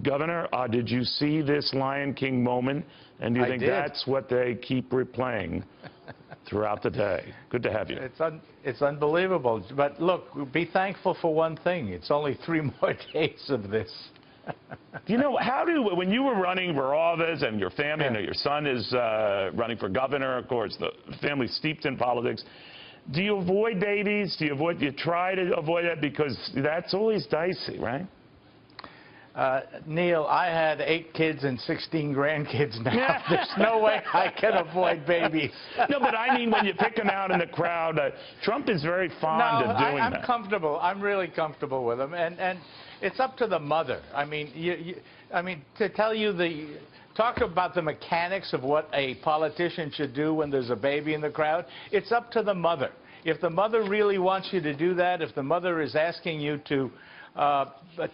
Governor, did you see this Lion King moment? And do you think that's what they keep replaying throughout the day? Good to have you. It's unbelievable. But look, be thankful for one thing. It's only 3 more days of this. Do you know, when you were running for office and your family, your son is running for governor, of course, the family's steeped in politics, do you avoid babies? Do you try to avoid that? Because that's always dicey, right? Neil, I had 8 kids and 16 grandkids now. There's no way I can avoid babies. No, but I mean when you pick them out in the crowd, Trump is very fond of doing that. I'm comfortable. I'm really comfortable with them. And it's up to the mother. I mean, to tell you talk about the mechanics of what a politician should do when there's a baby in the crowd, it's up to the mother. If the mother really wants you to do that, if the mother is asking you to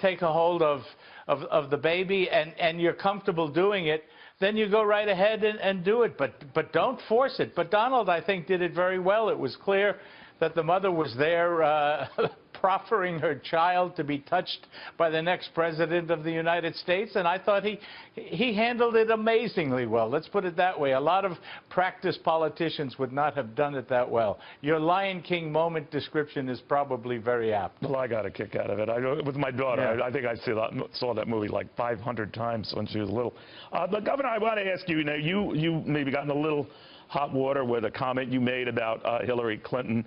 take a hold of the baby and you're comfortable doing it, then you go right ahead and do it. But don't force it. But Donald, I think, did it very well. It was clear that the mother was there proffering her child to be touched by the next president of the United States, and I thought he handled it amazingly well. Let's put it that way. A lot of practiced politicians would not have done it that well. Your Lion King moment description is probably very apt. Well, I got a kick out of it. With my daughter, I think I saw that movie like 500 times when she was little. But Governor, I want to ask you, you maybe gotten a little hot water with a comment you made about Hillary Clinton,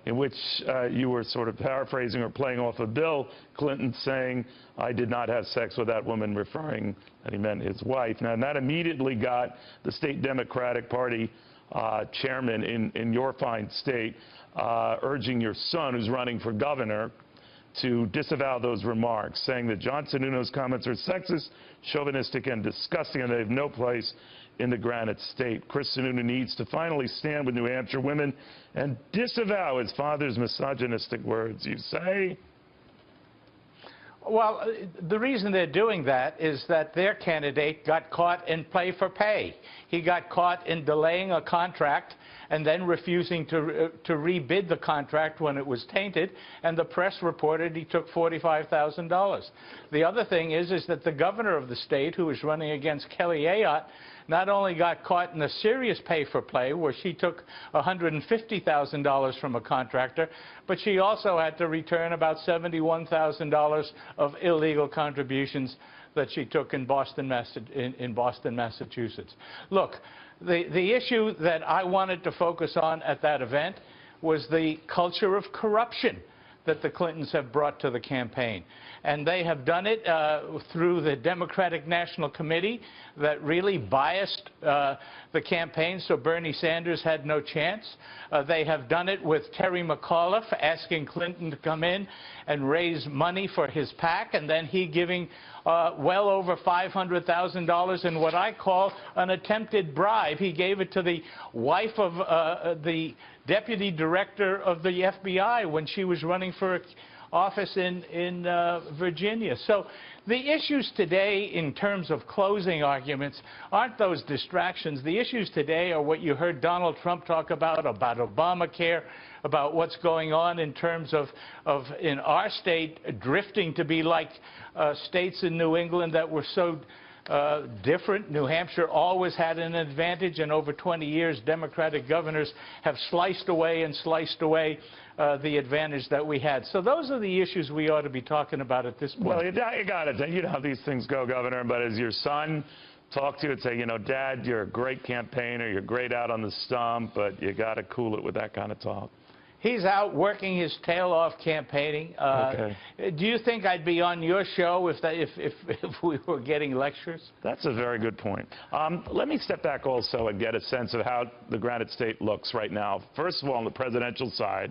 in which you were sort of paraphrasing or playing off of Bill Clinton saying, "I did not have sex with that woman," referring that he meant his wife. Now, and that immediately got the state Democratic Party chairman in your fine state urging your son, who's running for governor, to disavow those remarks, saying that John Sununu's comments are sexist, chauvinistic, and disgusting, and they have no place in the Granite State. Chris Sununu needs to finally stand with New Hampshire women and disavow his father's misogynistic words, you say? Well, the reason they're doing that is that their candidate got caught in play for pay. He got caught in delaying a contract and then refusing to rebid the contract when it was tainted, and the press reported he took $45,000. The other thing is that the governor of the state, who is running against Kelly Ayotte, not only got caught in a serious pay for play where she took $150,000 from a contractor, but she also had to return about $71,000 of illegal contributions that she took in Boston, Massachusetts. Look, the issue that I wanted to focus on at that event was the culture of corruption that the Clintons have brought to the campaign. And they have done it through the Democratic National Committee that really biased the campaign, so Bernie Sanders had no chance. They have done it with Terry McAuliffe asking Clinton to come in and raise money for his PAC, and then he giving well over $500,000 in what I call an attempted bribe. He gave it to the wife of the deputy director of the FBI when she was running for office in Virginia. So the issues today in terms of closing arguments aren't those distractions. The issues today are what you heard Donald Trump talk about Obamacare, about what's going on in terms of in our state drifting to be like states in New England that were so different. New Hampshire always had an advantage, and over 20 years, Democratic governors have sliced away the advantage that we had. So those are the issues we ought to be talking about at this point. Well, you got it. You know how these things go, Governor, but as your son talk to you and say, you know, Dad, you're a great campaigner, you're great out on the stump, but you got to cool it with that kind of talk. He's out working his tail off campaigning. Okay. Do you think I'd be on your show if we were getting lectures? That's a very good point. Let me step back also and get a sense of how the Granite State looks right now. First of all, on the presidential side,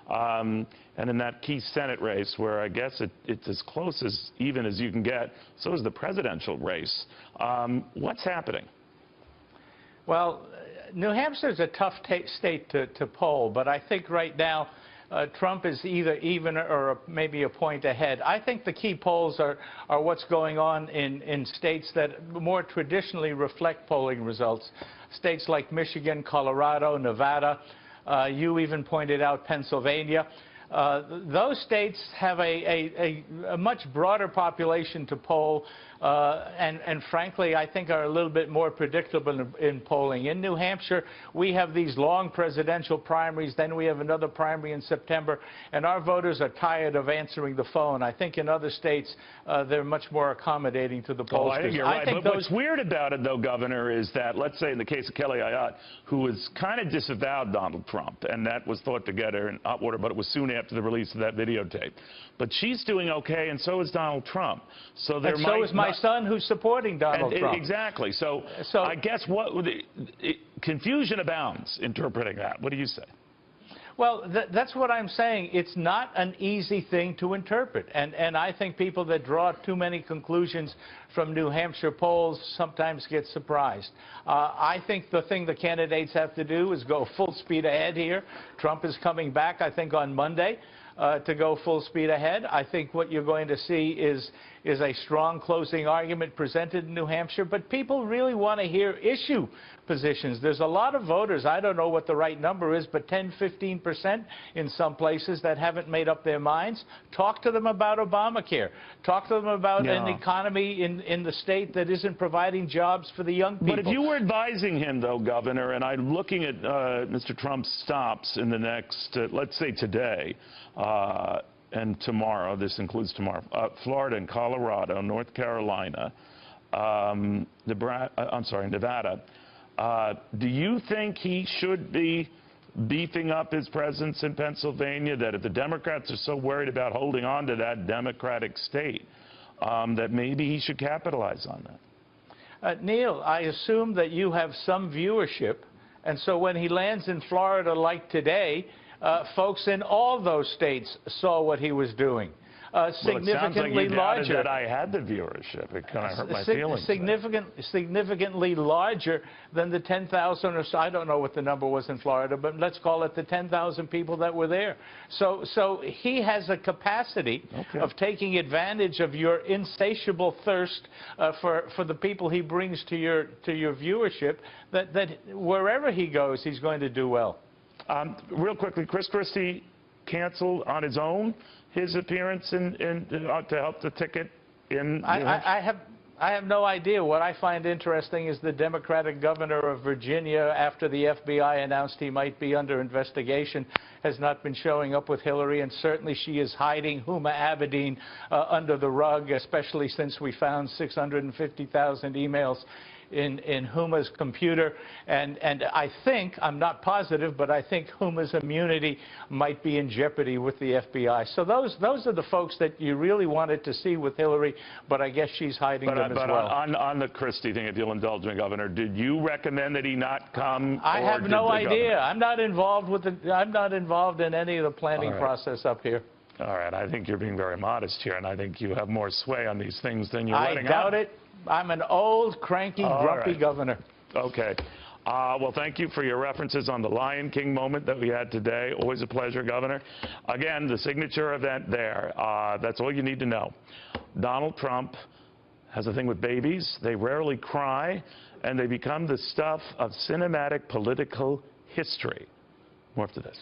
and in that key Senate race where I guess it's as close as even as you can get, so is the presidential race. What's happening? Well, New Hampshire is a tough state to poll, but I think right now Trump is either even or maybe a point ahead. I think the key polls are what's going on in states that more traditionally reflect polling results. States like Michigan, Colorado, Nevada. You even pointed out Pennsylvania. Those states have a much broader population to poll, and frankly, I think are a little bit more predictable in polling. In New Hampshire, we have these long presidential primaries, then we have another primary in September, and our voters are tired of answering the phone. I think in other states, they're much more accommodating to the pollsters. I think you're right. But what's weird about it, though, Governor, is that, let's say in the case of Kelly Ayotte, who was kind of disavowed Donald Trump, and that was thought to get her in hot water, but it was soon after the release of that videotape. But she's doing okay, and so is Donald Trump. So is my son, who's supporting Donald Trump. Exactly. So I guess confusion abounds interpreting that. What do you say? Well, that's what I'm saying. It's not an easy thing to interpret. And I think people that draw too many conclusions from New Hampshire polls sometimes get surprised. I think the thing the candidates have to do is go full speed ahead here. Trump is coming back, I think, on Monday to go full speed ahead. I think what you're going to see is a strong closing argument presented in New Hampshire, but people really want to hear issue positions. There's a lot of voters, I don't know what the right number is, but 10–15% in some places that haven't made up their minds. Talk to them about Obamacare. Talk to them about an economy in the state that isn't providing jobs for the young people. But if you were advising him, though, Governor, and I'm looking at Mr. Trump's stops in the next, let's say today, and tomorrow, this includes tomorrow, Florida and Colorado, North Carolina, Nevada. Do you think he should be beefing up his presence in Pennsylvania, that if the Democrats are so worried about holding on to that Democratic state, that maybe he should capitalize on that? Neil, I assume that you have some viewership, and so when he lands in Florida like today, folks in all those states saw what he was doing. Significantly larger. That I had the viewership. It kind of hurt my feelings. Significantly larger than the 10,000 or so. I don't know what the number was in Florida, but let's call it the 10,000 people that were there. So he has a capacity of taking advantage of your insatiable thirst for the people he brings to your viewership. That wherever he goes, he's going to do well. Real quickly, Chris Christie canceled on his own his appearance to help the ticket in. I have no idea. What I find interesting is the Democratic governor of Virginia, after the FBI announced he might be under investigation, has not been showing up with Hillary, and certainly she is hiding Huma Abedin under the rug, especially since we found 650,000 emails in Huma's computer, and I think, I'm not positive, but I think Huma's immunity might be in jeopardy with the FBI. So those are the folks that you really wanted to see with Hillary, but I guess she's hiding them as well. On the Christie thing, if you'll indulge me, Governor, did you recommend that he not come? I have no idea. I'm not involved in any of the planning process up here. All right. I think you're being very modest here, and I think you have more sway on these things than you're letting on. I doubt it. I'm an old, cranky, grumpy governor. Okay. Well, thank you for your references on the Lion King moment that we had today. Always a pleasure, Governor. Again, the signature event there. That's all you need to know. Donald Trump has a thing with babies. They rarely cry, and they become the stuff of cinematic political history. More after this.